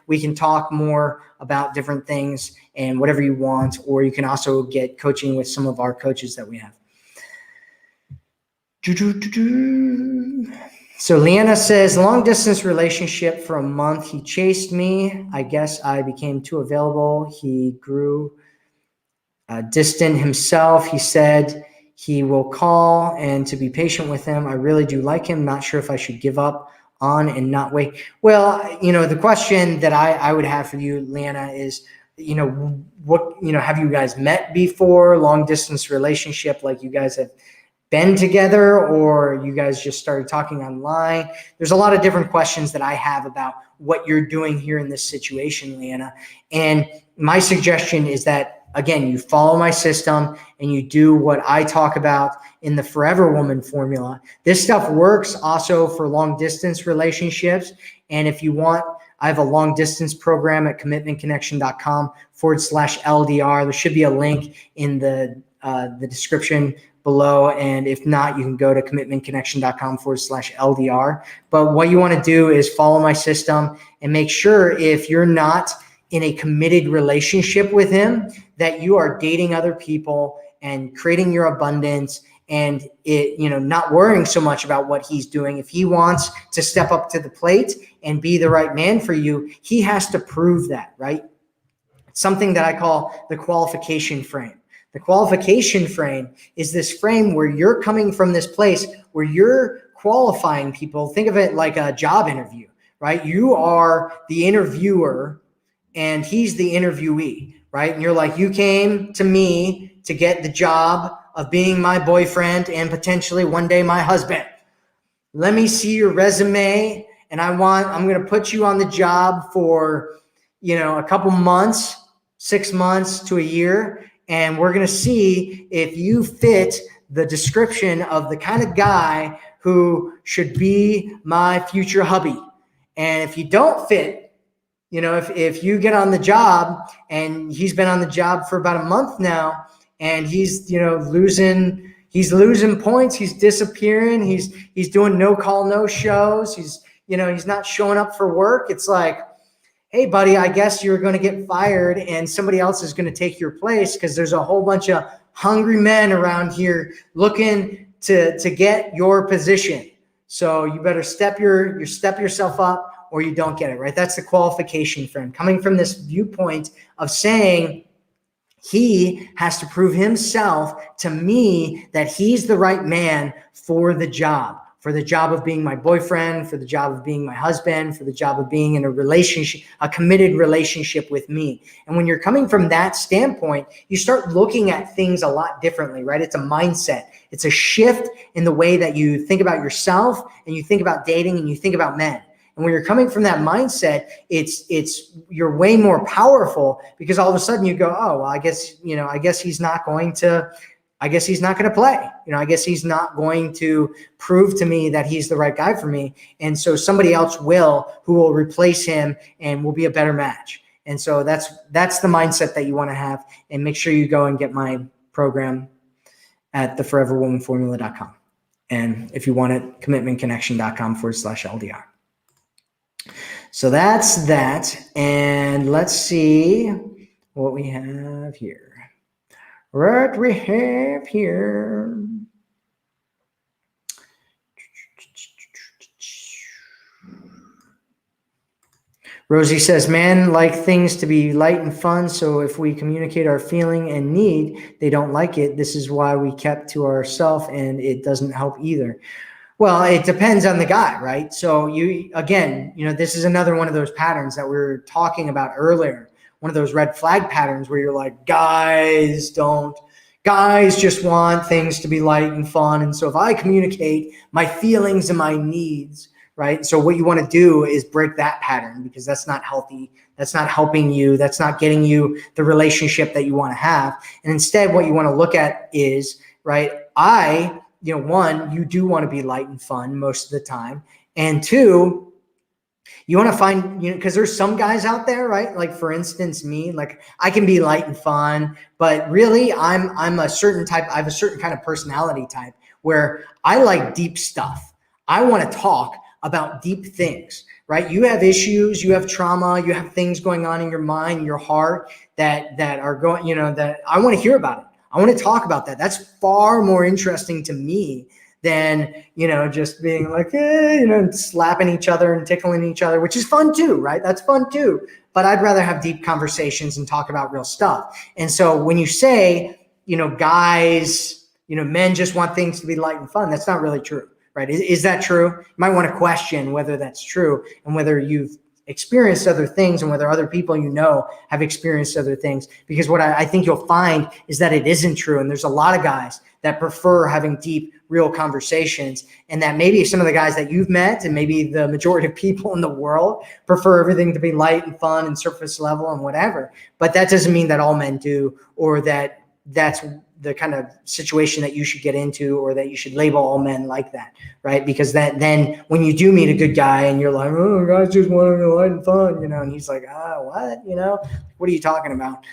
we can talk more about different things and whatever you want, or you can also get coaching with some of our coaches that we have. So Leanna says, long distance relationship for a month. He chased me. I guess I became too available. He grew distant himself. He said he will call and to be patient with him. I really do like him. Not sure if I should give up on and not wait. Well, the question that I would have for you, Leanna, is, have you guys met before? Long distance relationship, like you guys have been together, or you guys just started talking online? There's a lot of different questions that I have about what you're doing here in this situation, Leanna. And my suggestion is that, again, you follow my system and you do what I talk about in the Forever Woman formula. This stuff works also for long distance relationships. And if you want, I have a long distance program at commitmentconnection.com/LDR. There should be a link in the description below. And if not, you can go to commitmentconnection.com/LDR. But what you want to do is follow my system and make sure if you're not in a committed relationship with him, that you are dating other people and creating your abundance and not worrying so much about what he's doing. If he wants to step up to the plate and be the right man for you, he has to prove that, right? It's something that I call the qualification frame. The qualification frame is this frame where you're coming from this place where you're qualifying people. Think of it like a job interview, right? You are the interviewer and he's the interviewee, right? And you're like, you came to me to get the job of being my boyfriend and potentially one day my husband. Let me see your resume, and I'm going to put you on the job for, a couple months, 6 months to a year, and we're going to see if you fit the description of the kind of guy who should be my future hubby. And if you don't fit, if you get on the job and he's been on the job for about a month now, and he's, losing points. He's disappearing. He's doing no call, no shows. He's not showing up for work. It's like, hey, buddy, I guess you're going to get fired and somebody else is going to take your place because there's a whole bunch of hungry men around here looking to get your position. So you better step yourself up or you don't get it, right? That's the qualification frame. Coming from this viewpoint of saying, he has to prove himself to me that he's the right man for the job of being my boyfriend, for the job of being my husband, for the job of being in a relationship, a committed relationship with me. And when you're coming from that standpoint, you start looking at things a lot differently, right? It's a mindset. It's a shift in the way that you think about yourself and you think about dating and you think about men. And when you're coming from that mindset, you're way more powerful because all of a sudden you go, oh, well, I guess he's not going to play. I guess he's not going to prove to me that he's the right guy for me. And so somebody else who will replace him and will be a better match. And so that's the mindset that you want to have. And make sure you go and get my program at theforeverwomanformula.com. And if you want it, commitmentconnection.com/LDR. So that's that. And let's see what we have here. What we have here. Rosie says, men like things to be light and fun. So if we communicate our feeling and need, they don't like it. This is why we kept to ourselves and it doesn't help either. Well, it depends on the guy, right? So this is another one of those patterns that we were talking about earlier. One of those red flag patterns where you're like, guys just want things to be light and fun. And so if I communicate my feelings and my needs, right? So what you want to do is break that pattern because that's not healthy. That's not helping you. That's not getting you the relationship that you want to have. And instead, what you want to look at is, right, one, you do want to be light and fun most of the time. And two, you want to find, because there's some guys out there, right? Like for instance, me, like I can be light and fun, but really I'm a certain type. I have a certain kind of personality type where I like deep stuff. I want to talk about deep things, right? You have issues, you have trauma, you have things going on in your mind, your heart that are going, that I want to hear about it. I want to talk about that. That's far more interesting to me than, just being like, slapping each other and tickling each other, which is fun too, right? That's fun too. But I'd rather have deep conversations and talk about real stuff. And so when you say, guys, men just want things to be light and fun, that's not really true, right? Is that true? You might want to question whether that's true and whether you've experienced other things and whether other people have experienced other things. Because what I think you'll find is that it isn't true. And there's a lot of guys that prefer having deep, real conversations, and that maybe some of the guys that you've met and maybe the majority of people in the world prefer everything to be light and fun and surface level and whatever. But that doesn't mean that all men do, or that that's the kind of situation that you should get into, or that you should label all men like that, right? Because then when you do meet a good guy and you're like, oh, guys just want to be light and fun, and he's like, what? What are you talking about?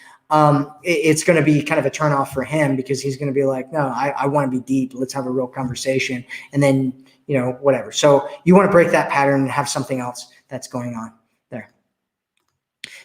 it's going to be kind of a turnoff for him, because he's going to be like, no, I want to be deep. Let's have a real conversation. And then, whatever. So you want to break that pattern and have something else that's going on there.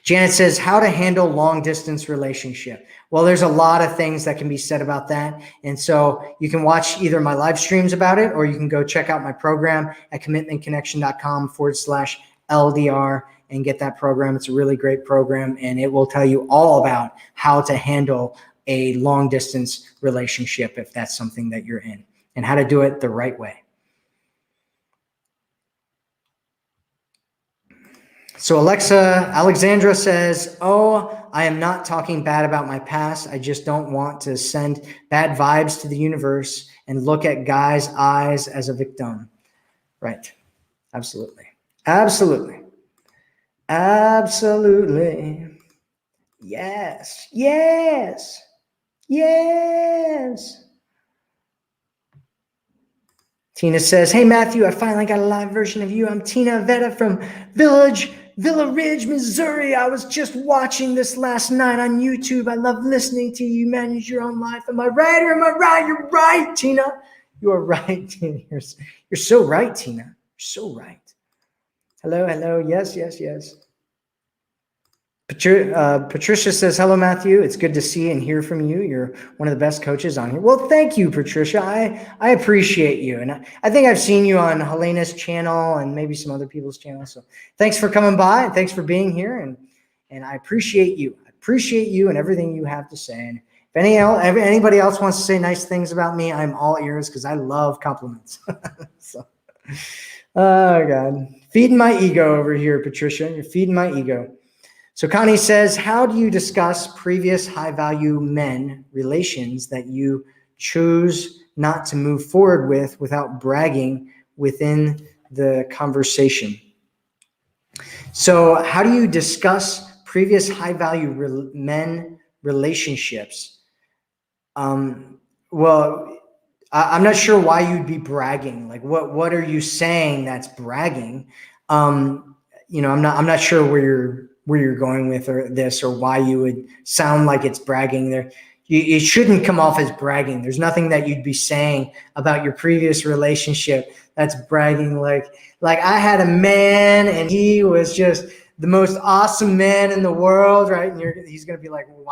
Janet says, how to handle long distance relationship. Well, there's a lot of things that can be said about that. And so you can watch either my live streams about it, or you can go check out my program at commitmentconnection.com/LDR and get that program. It's a really great program, and it will tell you all about how to handle a long distance relationship if that's something that you're in, and how to do it the right way. So Alexandra says, oh, I am not talking bad about my past. I just don't want to send bad vibes to the universe and look at guys' eyes as a victim. Right. Absolutely. Absolutely. Absolutely. Yes. Yes. Yes. Tina says, hey, Matthew, I finally got a live version of you. I'm Tina Vetta from Villa Ridge, Missouri. I was just watching this last night on YouTube. I love listening to you manage your own life. Am I right or am I right? You're right, Tina. You are right, Tina. You're so right, Tina. You're so right. Hello, hello. Yes, yes, yes. Patricia says, hello, Matthew. It's good to see and hear from you. You're one of the best coaches on here. Well, thank you, Patricia. I appreciate you. And I think I've seen you on Helena's channel and maybe some other people's channels. So thanks for coming by, and thanks for being here. And I appreciate you. I appreciate you and everything you have to say. And if anybody else wants to say nice things about me, I'm all ears, because I love compliments. So, oh, God. Feeding my ego over here, Patricia. You're feeding my ego. So Connie says, how do you discuss previous high-value men relations that you choose not to move forward with without bragging within the conversation? So how do you discuss previous high-value men relationships? Well, I'm not sure why you'd be bragging. Like, what are you saying that's bragging? I'm not sure where you're going with this, or why you would sound like it's bragging there. It shouldn't come off as bragging. There's nothing that you'd be saying about your previous relationship that's bragging. Like I had a man and he was just the most awesome man in the world, right? And he's going to be like, well,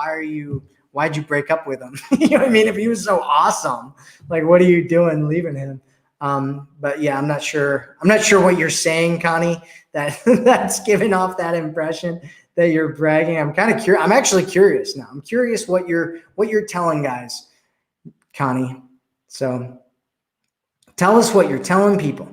why'd you break up with him? You know what I mean? If he was so awesome, like, what are you doing leaving him? But yeah, I'm not sure what you're saying, Connie, that's giving off that impression that you're bragging. I'm kind of curious. I'm actually curious now. I'm curious what you're telling guys, Connie. So tell us what you're telling people.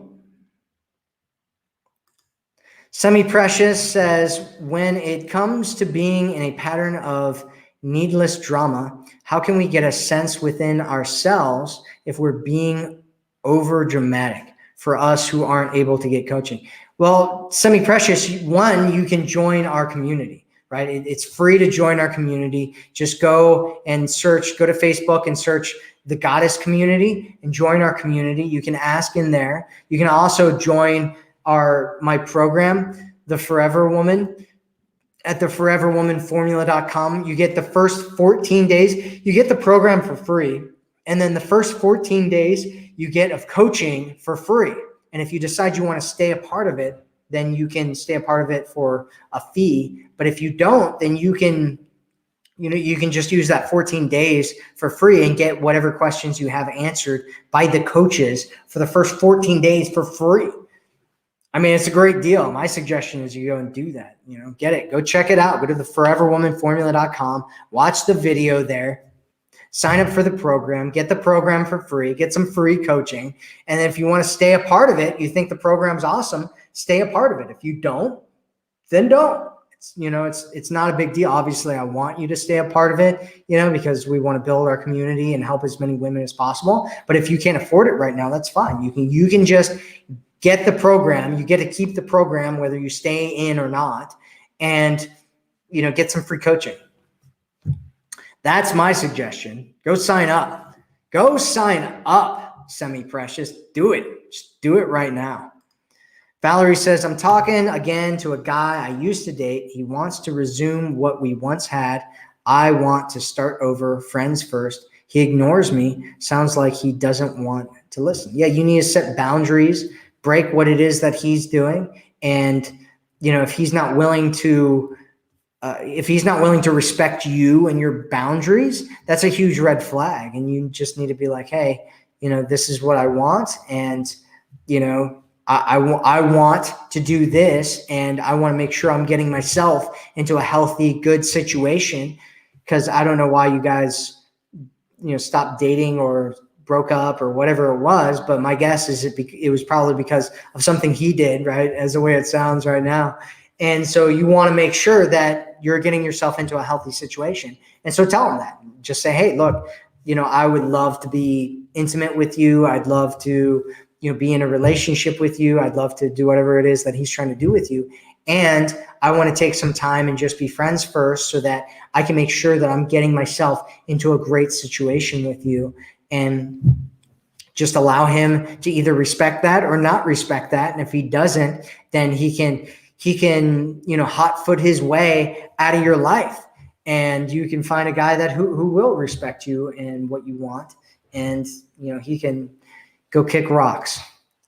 Semi-Precious says, when it comes to being in a pattern of needless drama, how can we get a sense within ourselves if we're being over dramatic for us who aren't able to get coaching? Well, Semi-Precious, one, you can join our community, right? It's free to join our community. Just go to Facebook and search the Goddess community and join our community. You can ask in there. You can also join my program, The Forever Woman, at theforeverwomanformula.com. You get the first 14 days. You get the program for free. And then the first 14 days you get of coaching for free. And if you decide you want to stay a part of it, then you can stay a part of it for a fee. But if you don't, then you can just use that 14 days for free and get whatever questions you have answered by the coaches for the first 14 days for free. I mean, it's a great deal. My suggestion is you go and do that. Get it. Go check it out. Go to theforeverwomanformula.com. Watch the video there. Sign up for the program, get the program for free, get some free coaching. And if you want to stay a part of it, you think the program's awesome, stay a part of it. If you don't, then don't. It's not a big deal. Obviously, I want you to stay a part of it, because we want to build our community and help as many women as possible. But if you can't afford it right now, that's fine. You can just get the program. You get to keep the program whether you stay in or not, and get some free coaching. That's my suggestion. Go sign up. Go sign up, Semi-Precious. Do it. Just do it right now. Valerie says, I'm talking again to a guy I used to date. He wants to resume what we once had. I want to start over, friends first. He ignores me. Sounds like he doesn't want to listen. Yeah, you need to set boundaries, break what it is that he's doing. And, if he's not willing to respect you and your boundaries, that's a huge red flag. And you just need to be like, hey, this is what I want. And, I want to do this, and I want to make sure I'm getting myself into a healthy, good situation, because I don't know why you guys, stopped dating or broke up or whatever it was. But my guess is it was probably because of something he did, right? As the way it sounds right now. And so you want to make sure that you're getting yourself into a healthy situation. And so tell him that. Just say, hey, look, I would love to be intimate with you. I'd love to, be in a relationship with you. I'd love to do whatever it is that he's trying to do with you. And I want to take some time and just be friends first so that I can make sure that I'm getting myself into a great situation with you. And just allow him to either respect that or not respect that. And if he doesn't, then he can, hot foot his way out of your life. And you can find a guy that who will respect you and what you want. And, he can go kick rocks.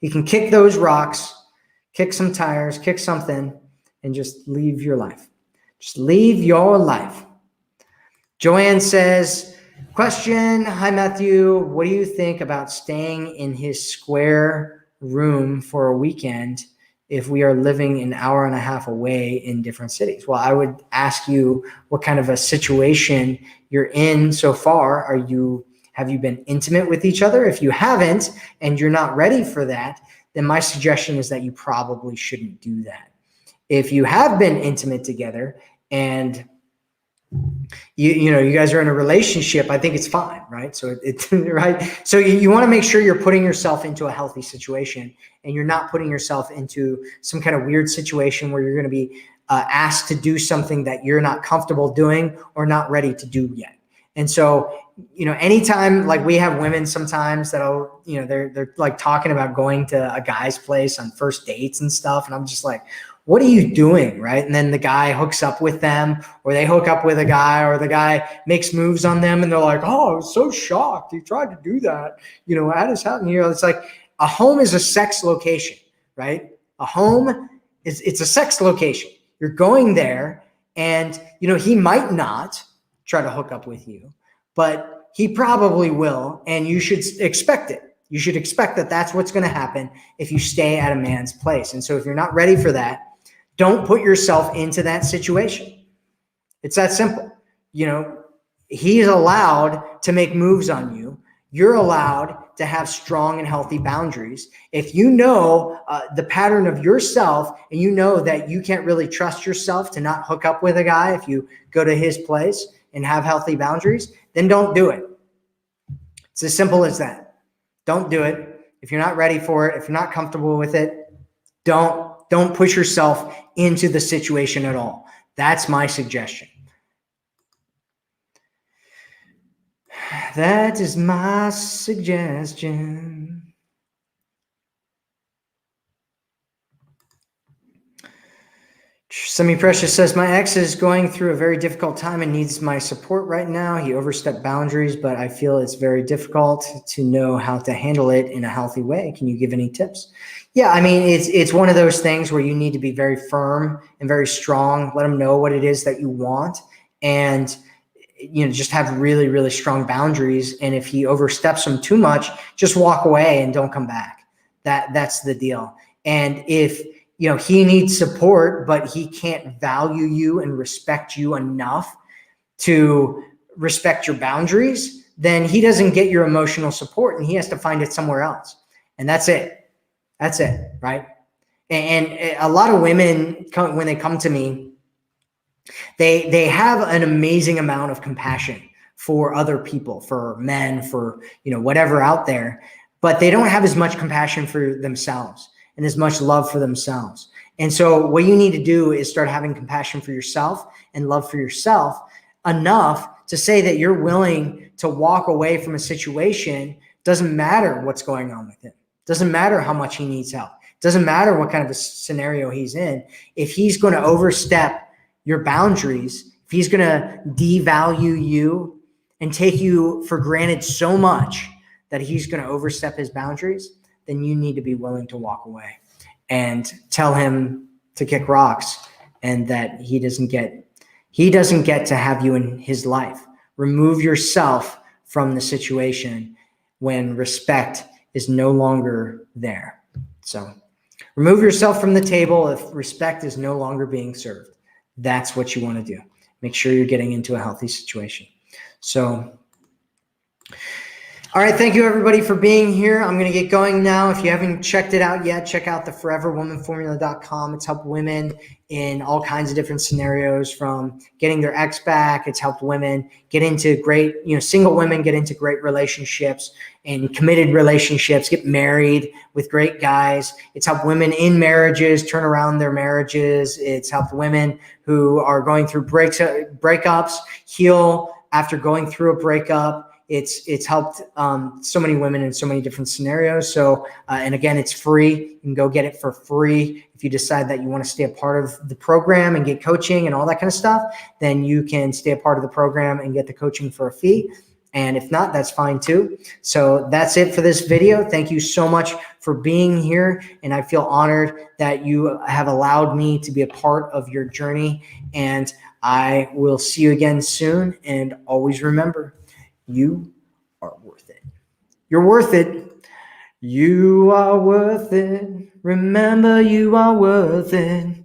He can kick those rocks, kick some tires, kick something, and just leave your life. Just leave your life. Joanne says, question, hi, Matthew. What do you think about staying in his square room for a weekend if we are living an hour and a half away in different cities? Well, I would ask you what kind of a situation you're in so far. Have you been intimate with each other? If you haven't, and you're not ready for that, then my suggestion is that you probably shouldn't do that. If you have been intimate together and you guys are in a relationship, I think it's fine, right? So right. So you want to make sure you're putting yourself into a healthy situation, and you're not putting yourself into some kind of weird situation where you're going to be asked to do something that you're not comfortable doing or not ready to do yet. And so, anytime, like, we have women sometimes that'll, they're like talking about going to a guy's place on first dates and stuff. And I'm just like, what are you doing? Right. And then the guy hooks up with them, or they hook up with a guy, or the guy makes moves on them. And they're like, oh, I was so shocked. He tried to do that, at his house. And, it's like a home is a sex location, right? A home it's a sex location. You're going there, and, he might not try to hook up with you, but he probably will. And you should expect it. You should expect that that's what's going to happen if you stay at a man's place. And so if you're not ready for that, don't put yourself into that situation. It's that simple. He's allowed to make moves on you. You're allowed to have strong and healthy boundaries. If you know the pattern of yourself, and you know that you can't really trust yourself to not hook up with a guy if you go to his place and have healthy boundaries, then don't do it. It's as simple as that. Don't do it. If you're not ready for it, if you're not comfortable with it, don't push yourself into the situation at all. That's my suggestion. That is my suggestion. Semi-Precious says, my ex is going through a very difficult time and needs my support right now. He overstepped boundaries, but I feel it's very difficult to know how to handle it in a healthy way. Can you give any tips? Yeah, I mean, it's one of those things where you need to be very firm and very strong. Let him know what it is that you want, and just have really, really strong boundaries. And if he oversteps them too much, just walk away and don't come back. That's the deal. And if he needs support, but he can't value you and respect you enough to respect your boundaries, then he doesn't get your emotional support, and he has to find it somewhere else. And that's it. That's it, right? And a lot of women, when they come to me, they have an amazing amount of compassion for other people, for men, for whatever out there, but they don't have as much compassion for themselves and as much love for themselves. And so what you need to do is start having compassion for yourself and love for yourself enough to say that you're willing to walk away from a situation. Doesn't matter what's going on with him. Doesn't matter how much he needs help. Doesn't matter what kind of a scenario he's in. If he's going to overstep your boundaries, if if he's going to devalue you and take you for granted so much that he's going to overstep his boundaries, then you need to be willing to walk away and tell him to kick rocks and that he doesn't get to have you in his life. Remove yourself from the situation when respect is no longer there. So remove yourself from the table if respect is no longer being served. That's what you want to do. Make sure you're getting into a healthy situation. So, all right, thank you everybody for being here. I'm going to get going now. If you haven't checked it out yet, check out the foreverwomanformula.com. It's helped women in all kinds of different scenarios, from getting their ex back. It's helped women get into great, single women get into great relationships and committed relationships, get married with great guys. It's helped women in marriages turn around their marriages. It's helped women who are going through breakups heal after going through a breakup. It's helped so many women in so many different scenarios. So, and again, it's free. You can go get it for free. If you decide that you want to stay a part of the program and get coaching and all that kind of stuff, then you can stay a part of the program and get the coaching for a fee. And if not, that's fine too. So that's it for this video. Thank you so much for being here. And I feel honored that you have allowed me to be a part of your journey. And I will see you again soon. And always remember, you are worth it. You're worth it. You are worth it. Remember, you are worth it.